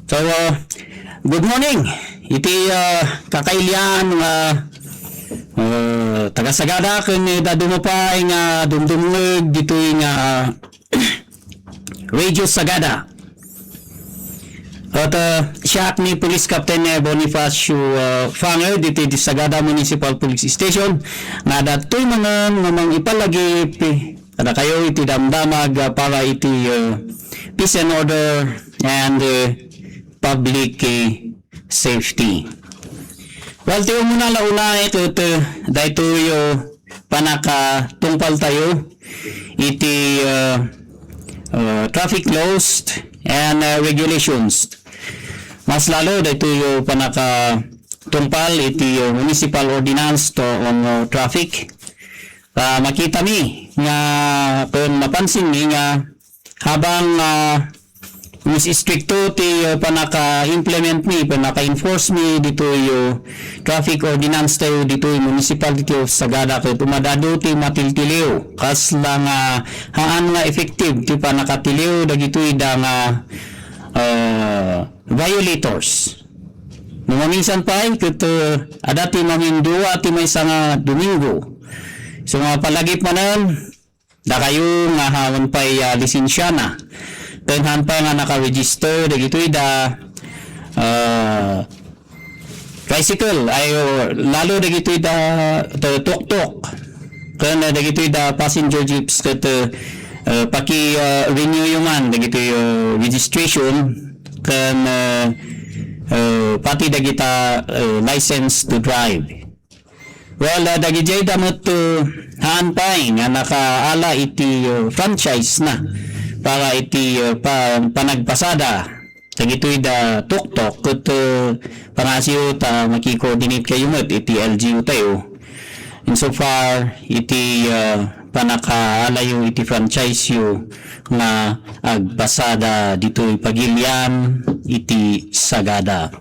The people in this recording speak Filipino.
So, good morning. Iti kakailian nga taga Sagada kung dadumapay nga dumdumeg dito nga Radio Sagada. At siya ni Police Captain Bonifacio Fanged dito di Sagada Municipal Police Station nga datoy mga ipalagi kada kayo iti damdamag para iti peace and order and public safety. Well, tiyo muna launa ito dahito yung panaka tungpal tayo iti traffic laws and regulations. Mas lalo dahito yung panaka tungpal iti municipal ordinance to on traffic. Makita mi nga kung napansin mi nga habang mas stricto ti panaka-implement mi, panaka-enforce mi dito yung traffic ordinance tayo dito yung municipal dito Sagada kaya tumadado ti matiltiliw kas lang haan nga effective ti panakatiliw dagito ida nga violators. Numaminsan pa ay kito adati mamindua ti may nga Domingo. So mga palagip manan da kayo nga hawan pa'y lisensya na. Tenhan pa nga naka-register dagito da tricycle ay lalo dagito da tuk-tuk kana dagito da passenger jeeps ket paki-renew yung man dagito yung registration kan pati dagita license to drive. Well, dagijay damot haan pa nga nakaala iti franchise na para iti panagpasada dagitoy da tuk-tuk ket pangasyo ta maki-coordinate kayo met iti LGU tayo insofar iti panakaalayo iti franchise yo nga agpasada ditoy pagilian iti Sagada.